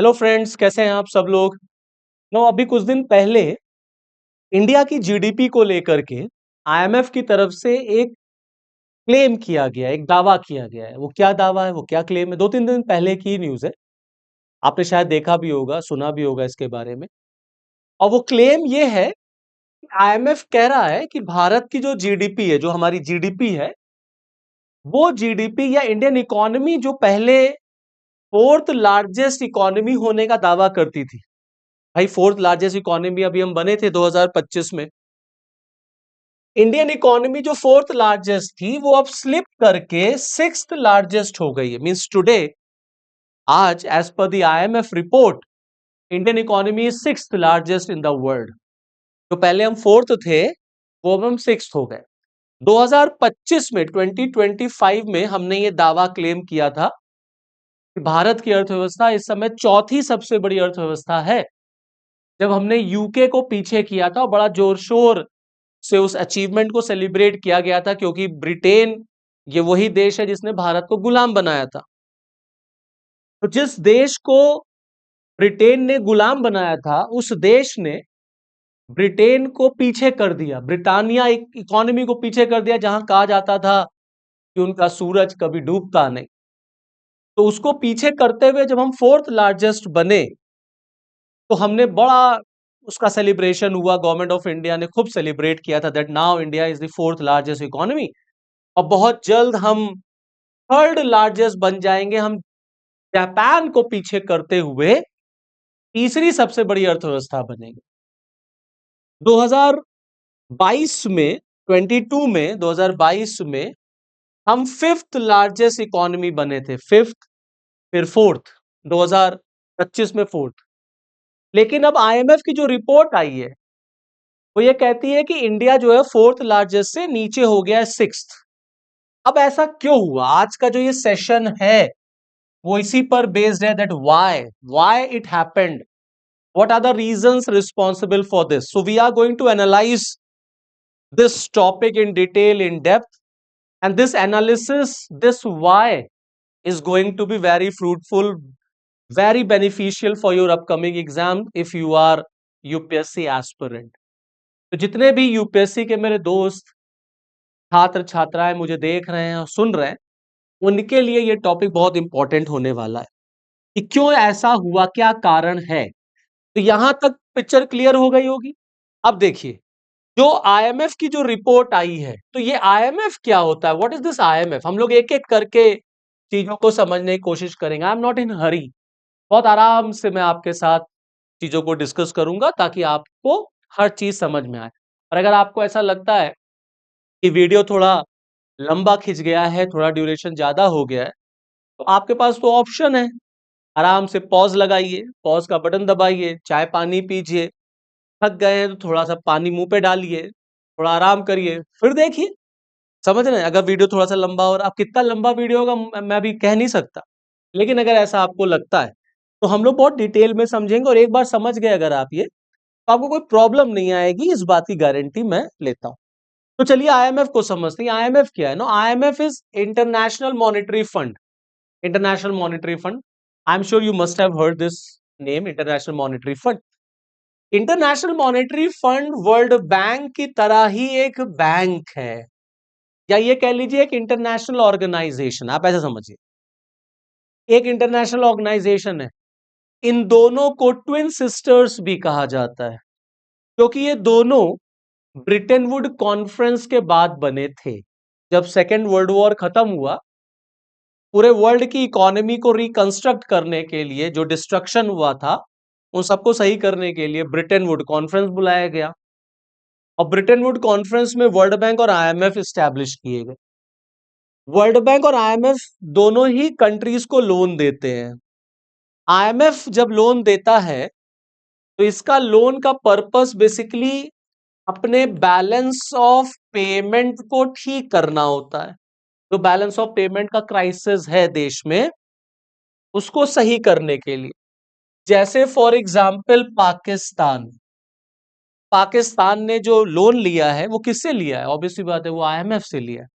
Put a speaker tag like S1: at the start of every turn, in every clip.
S1: Hello friends, कैसे हैं आप सब लोग। नो अभी कुछ दिन पहले इंडिया की जीडीपी को लेकर के आईएमएफ की तरफ से एक क्लेम किया गया, एक दावा किया गया है। वो क्या दावा है, वो क्या क्लेम है, 2-3 दिन पहले की न्यूज़ है। आपने शायद देखा भी होगा, सुना भी होगा इसके बारे में। और वो क्लेम ये है कि आईएमएफ कह रहा है कि भारत की जो जीडीपी है, जो हमारी जीडीपी है, वो जीडीपी या इंडियन इकोनॉमी जो पहले फोर्थ लार्जेस्ट इकोनॉमी होने का दावा करती थी। भाई फोर्थ लार्जेस्ट इकोनॉमी अभी हम बने थे 2025 में। इंडियन इकोनॉमी जो फोर्थ लार्जेस्ट थी वो अब स्लिप करके सिक्स्थ लार्जेस्ट हो गई है। मींस टुडे, आज as per the IMF report, Indian economy is sixth largest in the world. तो पहले हम फोर्थ थे, वो अब हम सिक्स्थ हो गए। 2025 में 2025 में हमने ये दावा क्लेम किया था कि भारत की अर्थव्यवस्था इस समय चौथी सबसे बड़ी अर्थव्यवस्था है, जब हमने यूके को पीछे किया था। और बड़ा जोर शोर से उस अचीवमेंट को सेलिब्रेट किया गया था, क्योंकि ब्रिटेन ये वही देश है जिसने भारत को गुलाम बनाया था। तो जिस देश को ब्रिटेन ने गुलाम बनाया था, उस देश ने ब्रिटेन को पीछे कर दिया, ब्रिटानिया इकोनॉमी को पीछे कर दिया, जहां कहा जाता था कि उनका सूरज कभी डूबता नहीं। तो उसको पीछे करते हुए जब हम फोर्थ लार्जेस्ट बने, तो हमने बड़ा उसका सेलिब्रेशन हुआ। गवर्नमेंट ऑफ इंडिया ने खूब सेलिब्रेट किया था that now India is the fourth largest economy. और बहुत जल्द हम थर्ड लार्जेस्ट बन जाएंगे। हम जापान को पीछे करते हुए तीसरी सबसे बड़ी अर्थव्यवस्था बनेंगे। 2022 में, 22 में, 2022 में हम फिफ्थ लार्जेस्ट इकोनॉमी बने थे, फिफ्थ, फिर फोर्थ, 2025 में फोर्थ। लेकिन अब आईएमएफ की जो रिपोर्ट आई है, वो ये कहती है कि इंडिया जो है फोर्थ लार्जेस्ट से नीचे हो गया है, सिक्स्थ। अब ऐसा क्यों हुआ? आज का जो ये सेशन है वो इसी पर बेस्ड है, that why it happened, what are the reasons responsible for this. So we are going to analyze this topic in detail, in depth, and this analysis, this why, is going to be very fruitful, very beneficial for your upcoming exam if you are UPSC aspirant. तो जितने भी UPSC के मेरे दोस्त, छात्र छात्राएं मुझे देख रहे हैं और सुन रहे हैं, उनके लिए ये टॉपिक बहुत इंपॉर्टेंट होने वाला है कि क्यों ऐसा हुआ, क्या कारण है। तो यहां तक पिक्चर क्लियर हो गई होगी। अब देखिए, जो आईएमएफ की जो रिपोर्ट आई है, तो ये आईएमएफ क्या होता है, व्हाट इज दिस आईएमएफ, हम लोग एक एक करके चीजों को समझने की कोशिश करेंगे। आई एम नॉट इन हरी, बहुत आराम से मैं आपके साथ चीजों को डिस्कस करूंगा ताकि आपको हर चीज समझ में आए। और अगर आपको ऐसा लगता है कि वीडियो थोड़ा लंबा खिंच गया है, थोड़ा ड्यूरेशन ज्यादा हो गया है, तो आपके पास तो ऑप्शन है, आराम से पॉज लगाइए, पॉज का बटन दबाइए, चाय पानी पीजिए, थक गए हैं तो थोड़ा सा पानी मुंह पे डालिए, थोड़ा आराम करिए, फिर देखिए। समझ रहे हैं? अगर वीडियो थोड़ा सा लंबा हो रहा, अब कितना लंबा वीडियो होगा मैं अभी कह नहीं सकता, लेकिन अगर ऐसा आपको लगता है तो हम लोग बहुत डिटेल में समझेंगे। और एक बार समझ गए अगर आप ये, तो आपको कोई प्रॉब्लम नहीं आएगी, इस बात की गारंटी मैं लेता हूं। तो चलिए आईएमएफ को समझते हैं। आईएमएफ क्या है? No, IMF is international monetary fund. International monetary fund, I am sure you must have heard this name, international monetary fund. International monetary fund world bank की तरह ही एक बैंक है, या ये कह लीजिए एक इंटरनेशनल ऑर्गेनाइजेशन, आप ऐसा समझिए, एक इंटरनेशनल ऑर्गेनाइजेशन है। इन दोनों को ट्विन सिस्टर्स भी कहा जाता है, क्योंकि ये दोनों ब्रिटेन वुड कॉन्फ्रेंस के बाद बने थे। जब सेकेंड वर्ल्ड वॉर खत्म हुआ, पूरे वर्ल्ड की इकोनॉमी को रिकंस्ट्रक्ट करने के लिए, जो डिस्ट्रक्शन हुआ था उन सबको सही करने के लिए ब्रिटेन वुड कॉन्फ्रेंस बुलाया गया। और ब्रिटेन वुड कॉन्फ्रेंस में वर्ल्ड बैंक और आईएमएफ स्टैब्लिश किए गए। वर्ल्ड बैंक और आईएमएफ दोनों ही कंट्रीज को लोन देते हैं। आईएमएफ जब लोन देता है तो इसका लोन का पर्पस बेसिकली अपने बैलेंस ऑफ पेमेंट को ठीक करना होता है। जो बैलेंस ऑफ पेमेंट का क्राइसिस है देश में, उसको सही करने के लिए। जैसे फॉर एग्जांपल पाकिस्तान, पाकिस्तान ने जो लोन लिया है वो किससे लिया है? ऑब्वियसली बात है, वो आईएमएफ से लिया है।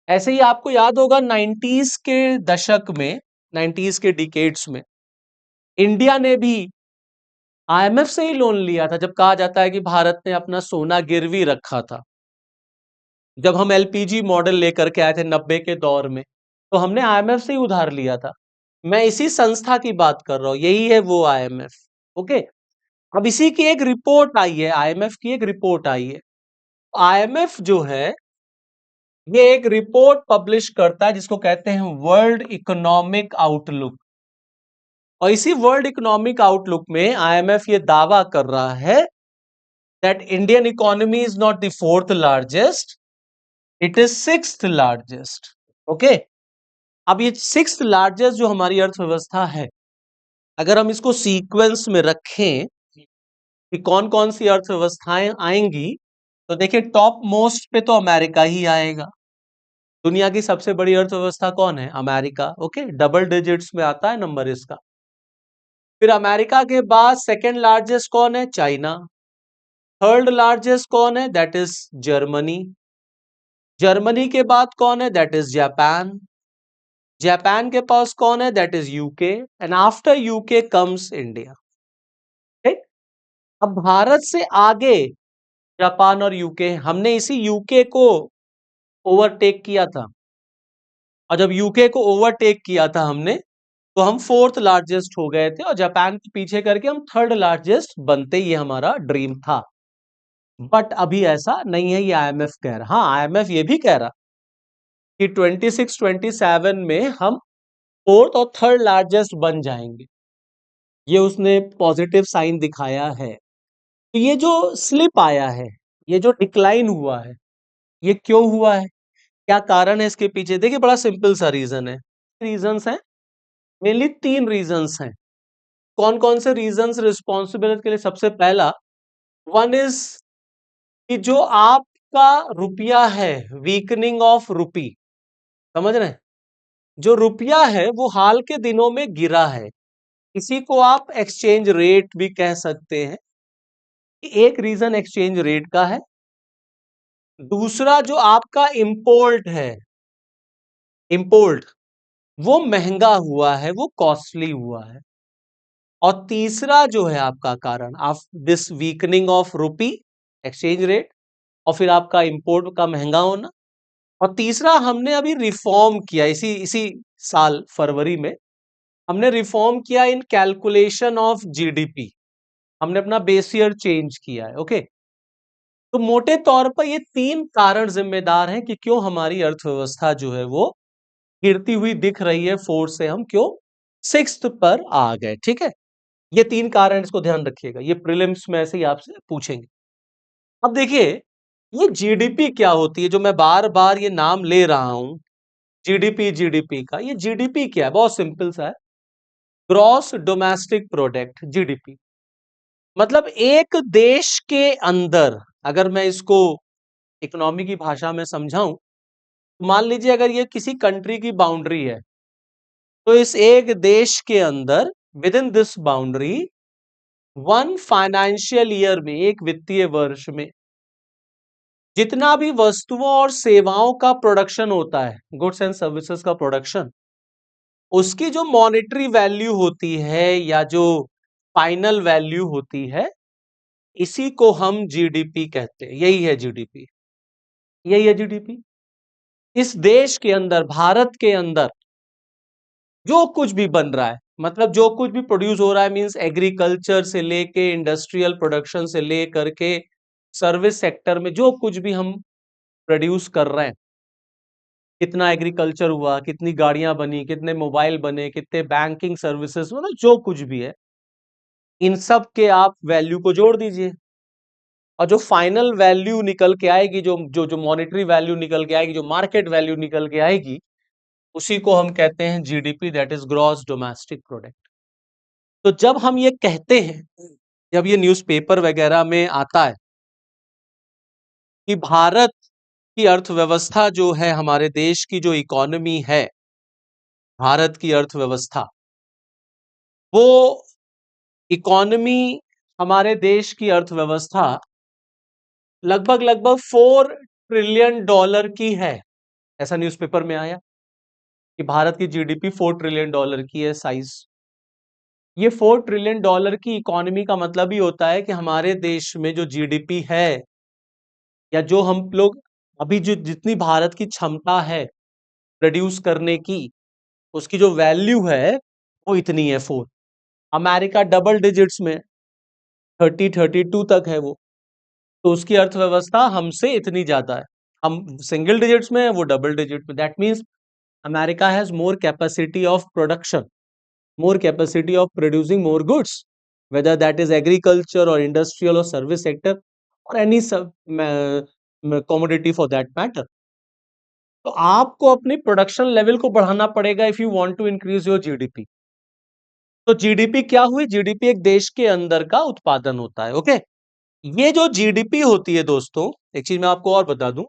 S1: ऐसे ही आपको याद होगा 90s के दशक में, 90s के डिकेड्स में इंडिया ने भी आईएमएफ से ही लोन लिया था। जब कहा जाता है कि भारत ने अपना सोना गिरवी रखा था, जब हम एलपीजी मॉडल लेकर के आए थे 90 के दौर में, तो हमने आईएमएफ से ही उधार लिया था। मैं इसी संस्था की बात कर रहा हूं, यही है वो आईएमएफ। ओके, अब इसी की एक रिपोर्ट आई है, आईएमएफ की एक रिपोर्ट आई है। आईएमएफ जो है ये एक रिपोर्ट पब्लिश करता है जिसको कहते हैं वर्ल्ड इकोनॉमिक आउटलुक। और इसी वर्ल्ड इकोनॉमिक आउटलुक में आईएमएफ ये दावा कर रहा है that Indian economy is not the fourth largest, it is sixth largest. Okay, अब ये सिक्स्थ लार्जेस्ट जो हमारी अर्थव्यवस्था है, अगर हम इसको सीक्वेंस में रखें कि कौन कौन सी अर्थव्यवस्थाएं आएंगी, तो देखिए टॉप मोस्ट पे तो अमेरिका ही आएगा। दुनिया की सबसे बड़ी अर्थव्यवस्था कौन है? अमेरिका। ओके, डबल डिजिट्स में आता है नंबर इसका। फिर अमेरिका के बाद सेकंड लार्जेस्ट कौन है? चाइना। थर्ड लार्जेस्ट कौन है? That is Germany. जर्मनी के बाद कौन है? That is Japan. जापान के पास कौन है? That is UK. And after UK comes India. ठीक, अब भारत से आगे जापान और यूके, हमने इसी यूके को ओवरटेक किया था। और जब यूके को ओवरटेक किया था हमने, तो हम फोर्थ लार्जेस्ट हो गए थे और जापान के पीछे करके हम थर्ड लार्जेस्ट बनते, ये हमारा ड्रीम था। बट अभी ऐसा नहीं है, ये आईएमएफ कह रहा। हाँ, आईएमएफ ये भी कह रहा कि 26 27 में हम फोर्थ और थर्ड लार्जेस्ट बन जाएंगे। ये उसने पॉजिटिव साइन दिखाया है। तो ये जो स्लिप आया है, ये जो डिक्लाइन हुआ है, ये क्यों हुआ है? क्या कारण है इसके पीछे? देखिए, बड़ा सिंपल सा रीजन है। रीजंस हैं, मेनली तीन रीजंस हैं। कौन कौन से रीजंस रिस्पॉन्सिबल है इसके लिए? सबसे पहला, वन इज कि जो आपका रुपया है, वीकनिंग ऑफ रुपी। समझ रहे हैं? जो रुपया है वो हाल के दिनों में गिरा है। इसी को आप एक्सचेंज रेट भी कह सकते हैं। एक रीजन एक्सचेंज रेट का है। दूसरा, जो आपका इंपोर्ट है, इंपोर्ट, वो महंगा हुआ है, वो कॉस्टली हुआ है। और तीसरा जो है आपका कारण, आप this weakening of rupee, exchange rate, और फिर आपका इंपोर्ट का महंगा होना। और तीसरा, हमने अभी रिफॉर्म किया इसी इसी साल फरवरी में, हमने रिफॉर्म किया इन कैलकुलेशन ऑफ जीडीपी। हमने अपना बेस ईयर चेंज किया है। ओके, तो मोटे तौर पर ये तीन कारण जिम्मेदार हैं कि क्यों हमारी अर्थव्यवस्था जो है वो गिरती हुई दिख रही है। फोर्थ से हम क्यों सिक्स्थ पर आ गए। ठीक है, ये तीन कारण, इसको ध्यान रखिएगा, ये प्रीलिम्स में ऐसे ही आपसे पूछेंगे। अब देखिए, ये जीडीपी क्या होती है जो मैं बार बार ये नाम ले रहा हूं, जीडीपी जीडीपी का? ये जीडीपी क्या है? बहुत सिंपल सा है, ग्रॉस डोमेस्टिक प्रोडक्ट, जीडीपी। मतलब एक देश के अंदर, अगर मैं इसको इकोनॉमी की भाषा में समझाऊं, तो मान लीजिए अगर ये किसी कंट्री की बाउंड्री है, तो इस एक देश के अंदर, with in this boundary, one financial year में, एक वित्तीय वर्ष में, जितना भी वस्तुओं और सेवाओं का प्रोडक्शन होता है, गुड्स एंड सर्विसेज का प्रोडक्शन, उसकी जो मॉनेटरी वैल्यू होती है या जो फाइनल वैल्यू होती है, इसी को हम जीडीपी कहते हैं। यही है जीडीपी, यही है जीडीपी। इस देश के अंदर, भारत के अंदर जो कुछ भी बन रहा है, मतलब जो कुछ भी प्रोड्यूस हो रहा है, मींस एग्रीकल्चर से लेके इंडस्ट्रियल प्रोडक्शन से ले करके सर्विस सेक्टर में जो कुछ भी हम प्रोड्यूस कर रहे हैं, कितना एग्रीकल्चर हुआ, कितनी गाड़ियां बनी, कितने मोबाइल बने, कितने बैंकिंग सर्विसेज, मतलब जो कुछ भी है, इन सब के आप वैल्यू को जोड़ दीजिए। और जो फाइनल वैल्यू निकल के आएगी, जो जो जो मॉनेटरी वैल्यू निकल के आएगी, जो मार्केट वैल्यू निकल के आएगी, उसी को हम कहते हैं GDP, that is gross domestic product. तो जब हम ये कहते हैं, जब ये न्यूज़पेपर वगैरह में आता है कि भारत की अर्थव्यवस्था जो है, हमारे देश की जो इकोनॉमी है, भारत की अर्थव्यवस्था, वो इकोनॉमी, हमारे देश की अर्थव्यवस्था लगभग लगभग $4 ट्रिलियन की है। ऐसा न्यूज़पेपर में आया कि भारत की जीडीपी $4 ट्रिलियन की है, साइज। ये $4 ट्रिलियन की इकोनॉमी का मतलब ही होता है कि हमारे देश में जो जीडीपी है, या जो हम लोग अभी जो जितनी भारत की क्षमता है प्रोड्यूस करने की, उसकी जो वैल्यू है वो इतनी है 4। अमेरिका डबल डिजिट्स में 32 तक है वो, तो उसकी अर्थव्यवस्था हमसे इतनी ज्यादा है। हम सिंगल डिजिट्स में है, वो डबल डिजिट में। That means America has more capacity of production, more capacity of producing more goods, whether that is agriculture or industrial or service sector or any commodity for that matter. तो आपको अपनी production level को बढ़ाना पड़ेगा if you want to increase your GDP. तो GDP क्या हुई? GDP एक देश के अंदर का उत्पादन होता है। ओके, ये जो जीडीपी होती है दोस्तों, एक चीज मैं आपको और बता दूं।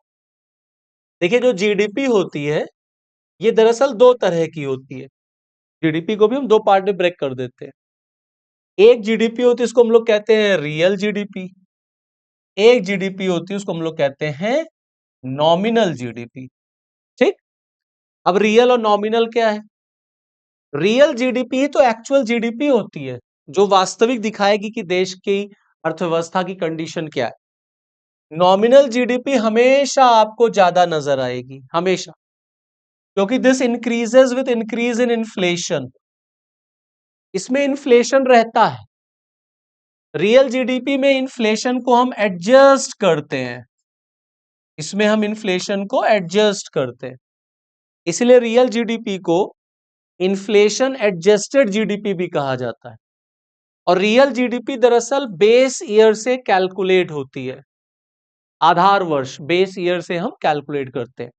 S1: देखिए, जो जीडीपी होती है ये दरअसल दो तरह की होती है। जीडीपी को भी हम दो पार्ट में ब्रेक कर देते हैं। एक जीडीपी होती है, इसको हम लोग कहते हैं रियल जीडीपी। एक जीडीपी होती है, उसको हम लोग कहते हैं नॉमिनल जीडीपी। ठीक, अब रियल और नॉमिनल क्या है? रियल जीडीपी ही तो एक्चुअल जीडीपी होती है, जो वास्तविक दिखाएगी कि देश की अर्थव्यवस्था की कंडीशन क्या है। नॉमिनल जीडीपी हमेशा आपको ज्यादा नजर आएगी, हमेशा, क्योंकि this increases with increase in inflation. इसमें इन्फ्लेशन रहता है। रियल जीडीपी में इन्फ्लेशन को हम एडजस्ट करते हैं, इसमें हम इन्फ्लेशन को एडजस्ट करते हैं, इसलिए रियल जीडीपी को इन्फ्लेशन एडजस्टेड जीडीपी भी कहा जाता है। और रियल जीडीपी दरअसल बेस ईयर से कैलकुलेट होती है, आधार वर्ष, बेस ईयर से हम कैलकुलेट करते हैं।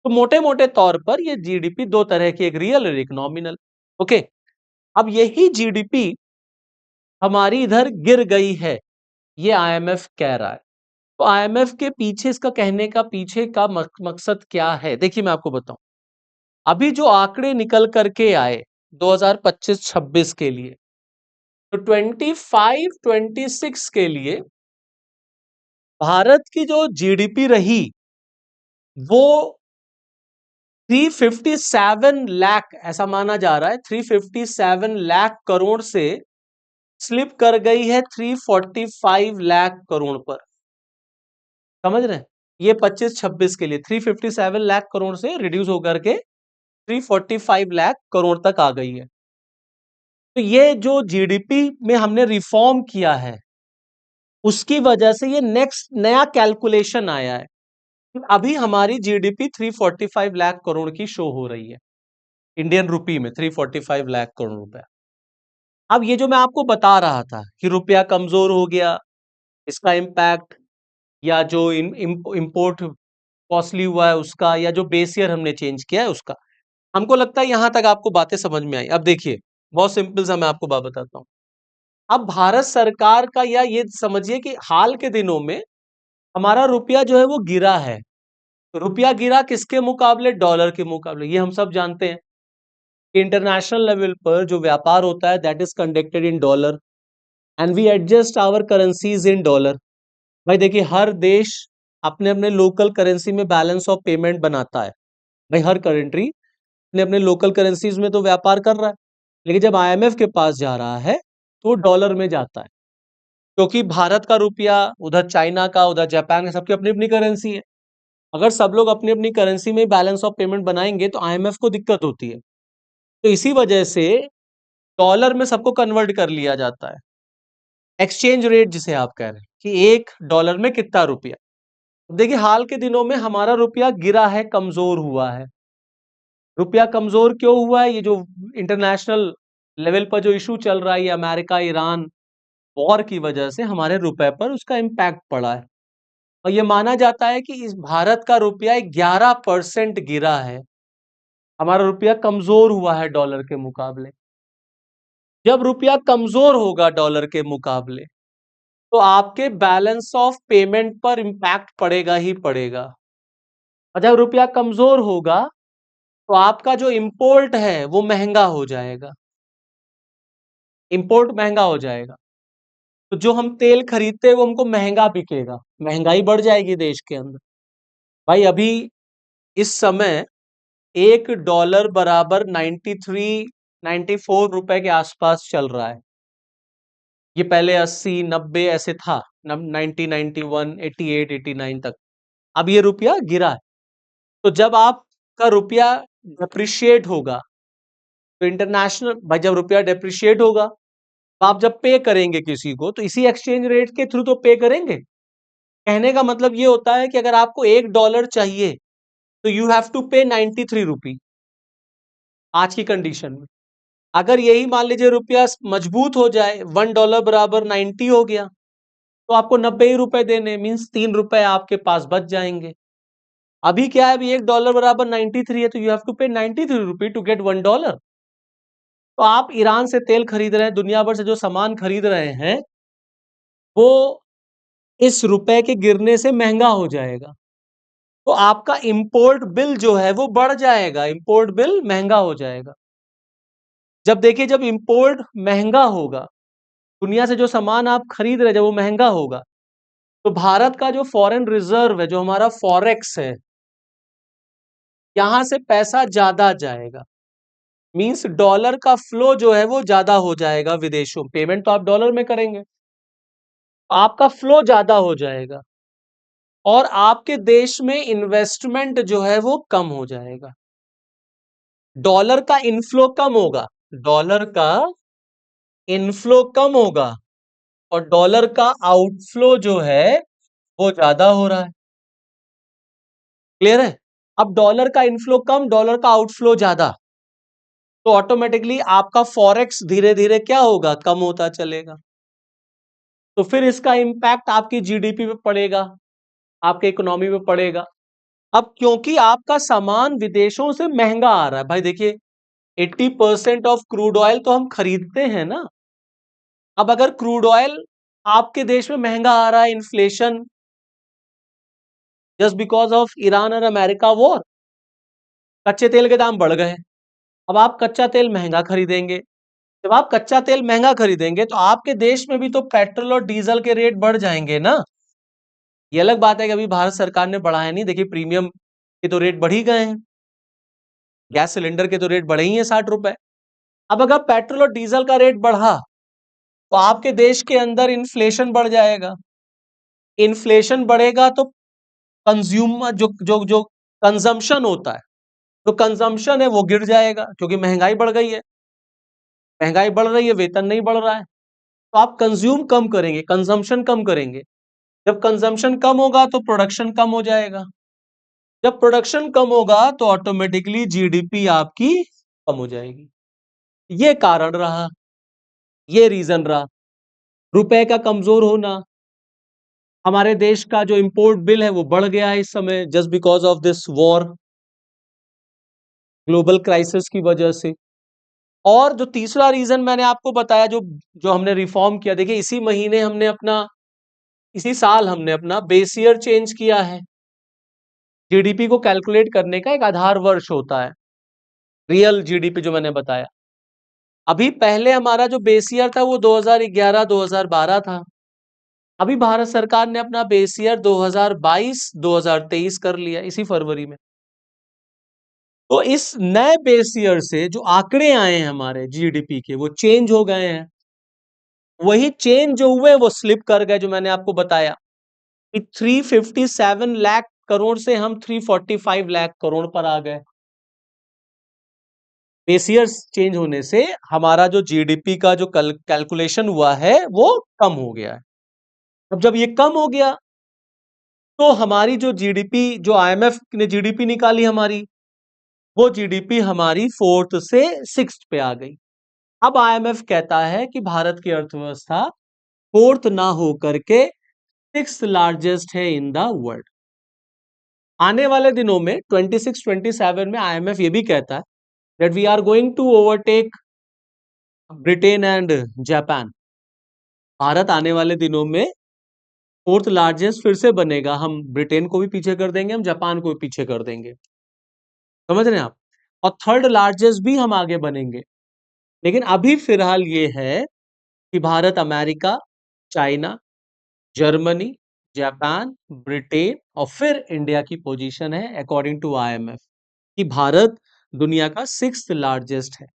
S1: तो मोटे मोटे तौर पर ये जीडीपी दो तरह की, एक रियल और एक नॉमिनल। ओके, अब यही जीडीपी हमारी इधर गिर गई है, ये आईएमएफ कह रहा है। तो आईएमएफ के पीछे, इसका कहने का पीछे का मकसद क्या है? देखिए मैं आपको बताऊं। अभी जो आंकड़े निकल करके आए 2025-26 के लिए, तो 25-26 के लिए भारत की जो जीडीपी रही वो 357 लाख, ऐसा माना जा रहा है 357 लाख करोड़ से स्लिप कर गई है 345 लाख करोड़ पर। समझ रहे हैं? ये 25-26 के लिए 357 लाख करोड़ से रिड्यूस होकर के 345 लाख करोड़ तक आ गई है। तो ये जो जीडीपी में हमने रिफॉर्म किया है, उसकी वजह से ये नेक्स्ट नया कैलकुलेशन आया है। अभी हमारी जीडीपी 345 लाख करोड़ की शो हो रही है, इंडियन रुपी में 345 लाख करोड़ रुपए। अब ये जो मैं आपको बता रहा था कि रुपया कमजोर हो गया, इसका इम्पैक्ट, या जो इंपोर्ट कॉस्टली हुआ है उसका, या जो बेस ईयर हमने चेंज किया है उसका, हमको लगता है यहां तक आपको बातें समझ में आई। अब देखिए, बहुत सिंपल सा मैं आपको बात बताता हूँ। अब भारत सरकार का, या ये समझिए कि हाल के दिनों में हमारा रुपया जो है वो गिरा है। रुपया गिरा किसके मुकाबले? डॉलर के मुकाबले। ये हम सब जानते हैं कि इंटरनेशनल लेवल पर जो व्यापार होता है that is conducted in dollar, and we adjust our currencies in dollar. भाई देखिए, हर देश अपने अपने लोकल करेंसी में बैलेंस ऑफ पेमेंट बनाता है। भाई हर कंट्री अपने अपने लोकल करेंसीज में तो व्यापार कर रहा है, लेकिन जब आईएमएफ के पास जा रहा है तो वो डॉलर में जाता है, क्योंकि भारत का रुपया, उधर चाइना का, उधर जापान का, सबकी अपनी अपनी करेंसी है। अगर सब लोग अपनी अपनी करेंसी में बैलेंस ऑफ पेमेंट बनाएंगे तो आईएमएफ को दिक्कत होती है। तो इसी वजह से डॉलर में सबको कन्वर्ट कर लिया जाता है, एक्सचेंज रेट जिसे आप कह रहे हैं कि एक डॉलर में कितना रुपया। देखिए, हाल के दिनों में हमारा रुपया गिरा है, कमजोर हुआ है। रुपया कमजोर क्यों हुआ है? ये जो इंटरनेशनल लेवल पर जो इशू चल रहा है, ये अमेरिका ईरान वॉर की वजह से हमारे रुपए पर उसका इम्पैक्ट पड़ा है। और ये माना जाता है कि इस भारत का रुपया 11% गिरा है, हमारा रुपया कमजोर हुआ है डॉलर के मुकाबले। जब रुपया कमजोर होगा डॉलर के मुकाबले, तो आपके बैलेंस ऑफ पेमेंट पर इम्पैक्ट पड़ेगा ही पड़ेगा। और जब रुपया कमजोर होगा तो आपका जो इंपोर्ट है वो महंगा हो जाएगा, इंपोर्ट महंगा हो जाएगा। तो जो हम तेल खरीदते हैं वो हमको महंगा बिकेगा, महंगाई बढ़ जाएगी देश के अंदर। भाई अभी इस समय $1 बराबर 93 ₹94 के आसपास चल रहा है। ये पहले 80, 90 ऐसे था, 90, 91, 88, 89 तक। अब ये रुपया गिरा है। तो जब आपका रुपया डेप्रिशिएट होगा, तो इंटरनेशनल भाई, जब रुपया डेप्रिशिएट होगा, तो आप जब पे करेंगे किसी को, तो इसी एक्सचेंज रेट के थ्रू तो पे करेंगे। कहने का मतलब ये होता है कि अगर आपको $1 चाहिए, तो यू हैव टू पे 93 रुपी आज की कंडीशन में। अगर यही मान लीजिए रुपया मजबूत हो जाए, $1 बराबर 90 हो गया, तो आपको 90 ही रुपए देने, मीन्स ₹3 आपके पास बच जाएंगे। अभी क्या है, अभी $1 बराबर 93 है, तो यू हैव टू पे 93 रुपी टू गेट $1। तो आप ईरान से तेल खरीद रहे हैं, दुनिया भर से जो सामान खरीद रहे हैं, वो इस रुपए के गिरने से महंगा हो जाएगा। तो आपका इंपोर्ट बिल जो है वो बढ़ जाएगा, इंपोर्ट बिल महंगा हो जाएगा। जब देखिए, जब इंपोर्ट महंगा होगा, दुनिया से जो सामान आप खरीद रहे हैं, जब वो महंगा होगा, तो भारत का जो फॉरेन रिजर्व है, जो हमारा फॉरेक्स है, यहां से पैसा ज्यादा जाएगा। मींस डॉलर का फ्लो जो है वो ज्यादा हो जाएगा विदेशों में। पेमेंट तो आप डॉलर में करेंगे, आपका फ्लो ज्यादा हो जाएगा, और आपके देश में इन्वेस्टमेंट जो है वो कम हो जाएगा। डॉलर का इनफ्लो कम होगा, डॉलर का इनफ्लो कम होगा, और डॉलर का आउटफ्लो जो है वो ज्यादा हो रहा है। क्लियर है? अब डॉलर का इनफ्लो कम, डॉलर का आउटफ्लो ज्यादा, तो ऑटोमेटिकली आपका फॉरेक्स धीरे धीरे क्या होगा, कम होता चलेगा। तो फिर इसका इंपैक्ट आपकी जीडीपी पे पड़ेगा, आपके इकोनॉमी पे पड़ेगा। अब क्योंकि आपका सामान विदेशों से महंगा आ रहा है, भाई देखिए, 80% ऑफ क्रूड ऑयल तो हम खरीदते हैं ना। अब अगर क्रूड ऑयल आपके देश में महंगा आ रहा है, inflation, just because of Iran और अमेरिका वॉर, कच्चे तेल के दाम बढ़ गए। अब आप कच्चा तेल महंगा खरीदेंगे। जब आप कच्चा तेल महंगा खरीदेंगे, तो आपके देश में भी तो पेट्रोल और डीजल के रेट बढ़ जाएंगे ना। ये अलग बात है कि अभी भारत सरकार ने बढ़ाया नहीं, देखिए प्रीमियम के तो रेट बढ़ ही गए हैं, गैस सिलेंडर के तो रेट बढ़े ही हैं, ₹60। अब अगर पेट्रोल और डीजल का रेट बढ़ा, तो आपके देश के अंदर इन्फ्लेशन बढ़ जाएगा। इन्फ्लेशन बढ़ेगा तो कंज्यूमर जो जो जो कंजम्पशन होता है, तो कंजम्पशन है वो गिर जाएगा, क्योंकि महंगाई बढ़ गई है। महंगाई बढ़ रही है, वेतन नहीं बढ़ रहा है, तो आप कंज्यूम कम करेंगे, कंजम्पशन कम करेंगे। जब कंजम्पशन कम होगा, तो प्रोडक्शन कम हो जाएगा। जब प्रोडक्शन कम होगा, तो ऑटोमेटिकली जीडीपी आपकी कम हो जाएगी। ये कारण रहा, ये रीजन रहा, रुपए का कमजोर होना। हमारे देश का जो इंपोर्ट बिल है वो बढ़ गया है इस समय, just because of this war, global crisis की वजह से। और जो तीसरा रीजन मैंने आपको बताया, जो जो हमने रिफॉर्म किया, देखिए इसी महीने हमने अपना, इसी साल हमने अपना बेस ईयर चेंज किया है। जीडीपी को कैलकुलेट करने का एक आधार वर्ष होता है, रियल जीडीपी जो मैंने बताया। अभी पहले हमारा जो बेस ईयर था वो 2011-2012 था। अभी भारत सरकार ने अपना बेस ईयर 2022-2023 कर लिया इसी फरवरी में। तो इस नए बेस ईयर से जो आंकड़े आए हैं हमारे जीडीपी के, वो चेंज हो गए हैं। वही चेंज जो हुए वो स्लिप कर गए, जो मैंने आपको बताया कि 357 लाख करोड़ से हम 345 लाख करोड़ पर आ गए। बेस ईयर्स चेंज होने से हमारा जो जीडीपी का जो कैलकुलेशन हुआ है वो कम हो गया है। अब जब ये कम हो गया, तो हमारी जो जीडीपी, जो आईएमएफ ने जीडीपी निकाली हमारी, वो जीडीपी हमारी फोर्थ से सिक्स्थ पे आ गई। अब आईएमएफ कहता है कि भारत की अर्थव्यवस्था फोर्थ ना हो करके सिक्स्थ लार्जेस्ट है इन द वर्ल्ड। आने वाले दिनों में 26-27 में आईएमएफ ये भी कहता है that we are going to overtake Britain and Japan. Bharat आने वाले दिनों में फोर्थ लार्जेस्ट फिर से बनेगा, हम ब्रिटेन को भी पीछे कर देंगे, हम जापान को भी पीछे कर देंगे। समझ रहे हैं आप? और थर्ड लार्जेस्ट भी हम आगे बनेंगे। लेकिन अभी फिलहाल ये है कि Bharat, America, China, Germany, Japan, Britain और फिर इंडिया की पोजीशन है अकॉर्डिंग टू आईएमएफ कि भारत दुनिया का सिक्स्थ लार्जेस्ट है।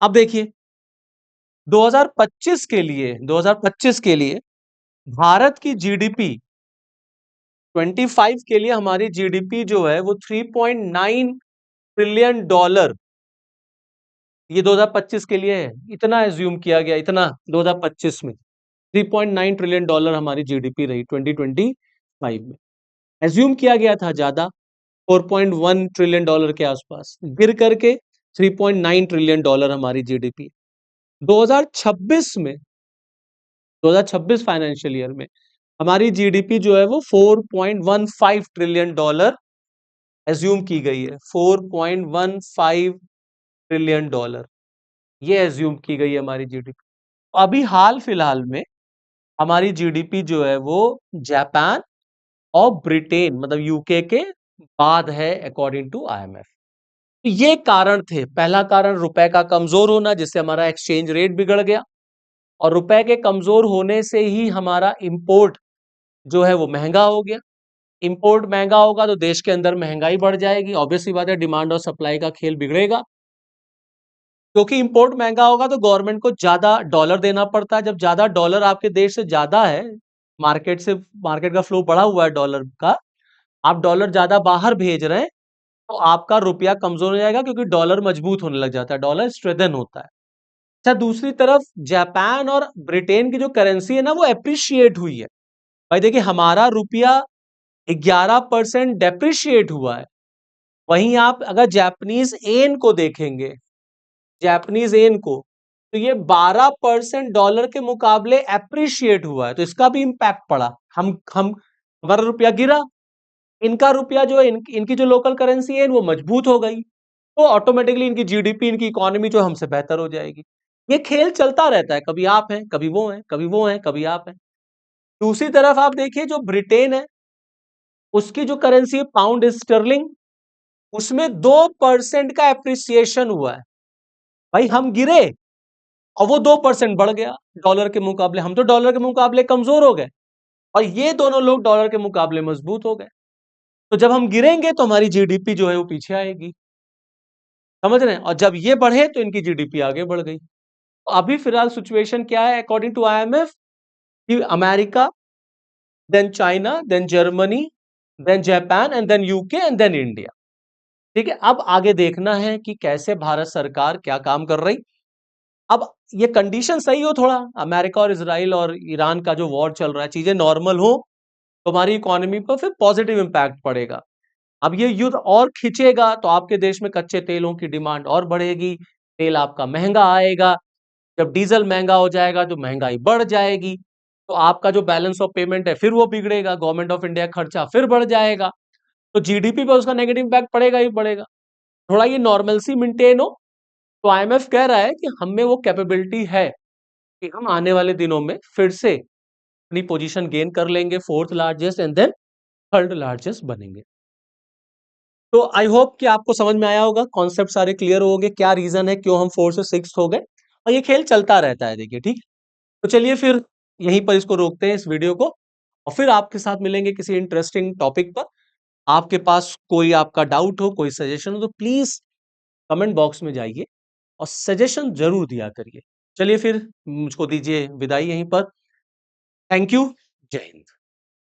S1: अब देखिए 2025 के लिए भारत की जीडीपी 25 के लिए हमारी जीडीपी जो है वो 3.9 ट्रिलियन डॉलर, ये 2025 के लिए है, इतना एज्यूम किया गया, इतना 2025 में 3.9 ट्रिलियन डॉलर हमारी जीडीपी रही 2025 में। एज्यूम किया गया था ज्यादा, 4.1 ट्रिलियन डॉलर के आसपास, गिर करके 3.9 ट्रिलियन डॉलर हमारी जीडीपी। 2026 में, 2026 फाइनेंशियल ईयर में हमारी जीडीपी जो है वो 4.15 ट्रिलियन डॉलर एज्यूम की गई है। 4.15 ट्रिलियन डॉलर ये एज्यूम की गई है हमारी जीडीपी। अभी हाल फिलहाल में हमारी जीडीपी जो है वो जापान और ब्रिटेन मतलब यूके के बाद है अकॉर्डिंग टू आईएमएफ। ये कारण थे। पहला कारण रुपए का कमजोर होना, जिससे हमारा एक्सचेंज रेट बिगड़ गया, और रुपए के कमजोर होने से ही हमारा इंपोर्ट जो है वो महंगा हो गया। इंपोर्ट महंगा होगा तो देश के अंदर महंगाई बढ़ जाएगी, ऑब्वियसली बात है, डिमांड और सप्लाई का खेल बिगड़ेगा। क्योंकि इंपोर्ट महंगा होगा तो गवर्नमेंट को ज्यादा डॉलर देना पड़ता है। जब ज्यादा डॉलर आपके देश से ज्यादा है, मार्केट से, मार्केट का फ्लो बढ़ा हुआ है डॉलर का, आप डॉलर ज्यादा बाहर भेज रहे हैं, तो आपका रुपया कमजोर हो जाएगा, क्योंकि डॉलर मजबूत होने लग जाता है, डॉलर स्ट्रेंथन होता है। अच्छा, दूसरी तरफ जापान और ब्रिटेन की जो करेंसी है ना वो एप्रिशिएट हुई है। भाई देखिए, हमारा रुपया 11% डेप्रिशिएट हुआ है। वहीं आप अगर जापानीज एन को देखेंगे, जापानीज एन को, तो ये 12% डॉलर के मुकाबले एप्रिशिएट हुआ है। तो इसका भी इंपैक्ट पड़ा। हम हमारा रुपया गिरा, इनका रुपया जो है, इनकी जो लोकल करेंसी है वो मजबूत हो गई, तो ऑटोमेटिकली इनकी जीडीपी, इनकी इकोनॉमी जो हमसे बेहतर हो जाएगी। ये खेल चलता रहता है, कभी आप हैं, कभी वो हैं, कभी वो हैं, कभी आप हैं। दूसरी तरफ आप देखिए, जो ब्रिटेन है, उसकी जो करेंसी है पाउंड स्टर्लिंग, उसमें 2% का एप्रिसिएशन हुआ है। भाई हम गिरे और वो 2% बढ़ गया डॉलर के मुकाबले, हम तो डॉलर के मुकाबले कमजोर हो गए, और ये दोनों लोग डॉलर के मुकाबले मजबूत हो गए। तो जब हम गिरेंगे तो हमारी जीडीपी जो है वो पीछे आएगी, समझ रहे हैं, और जब ये बढ़े तो इनकी जीडीपी आगे बढ़ गई। तो अभी फिलहाल सिचुएशन क्या है अकॉर्डिंग टू आईएमएफ, कि America, then China, then Germany, then Japan, and then UK, and then India. ठीक है, अब आगे देखना है कि कैसे भारत सरकार क्या काम कर रही। अब ये कंडीशन सही हो, थोड़ा अमेरिका और इसराइल और ईरान का जो वॉर चल रहा है, चीजें नॉर्मल हो, तो हमारी इकोनॉमी पर फिर पॉजिटिव इंपैक्ट पड़ेगा। अब ये युद्ध और खिंचेगा तो आपके देश में कच्चे तेलों की डिमांड और बढ़ेगी, तेल आपका महंगा आएगा। जब डीजल महंगा हो जाएगा तो महंगाई बढ़ जाएगी, तो आपका जो बैलेंस ऑफ पेमेंट है फिर वो बिगड़ेगा, गवर्नमेंट ऑफ इंडिया खर्चा फिर बढ़ जाएगा, तो जीडीपी पर उसका नेगेटिव इम्पैक्ट पड़ेगा ही पड़ेगा। थोड़ा ये नॉर्मलसी मेंटेन हो, तो आईएमएफ कह रहा है कि हम में वो कैपेबिलिटी है कि हम आने वाले दिनों में फिर से अपनी पोजीशन गेन कर लेंगे, fourth largest and then third largest बनेंगे। तो आई होप कि आपको समझ में आया होगा, कॉन्सेप्ट सारे क्लियर हो गए, क्या रीजन है क्यों हम 4 से 6 हो गए, और ये खेल चलता रहता है, देखिए ठीक। तो चलिए फिर यहीं पर इसको रोकते हैं, इस वीडियो को, और फिर आपके साथ मिलेंगे किसी इंटरेस्टिंग टॉपिक पर। आपके पास कोई आपका डाउट हो, कोई सजेशन हो, तो प्लीज कमेंट बॉक्स में जाइए और सजेशन जरूर दिया करिए। चलिए फिर मुझको दीजिए विदाई यहीं पर। Thank you. जय हिंद।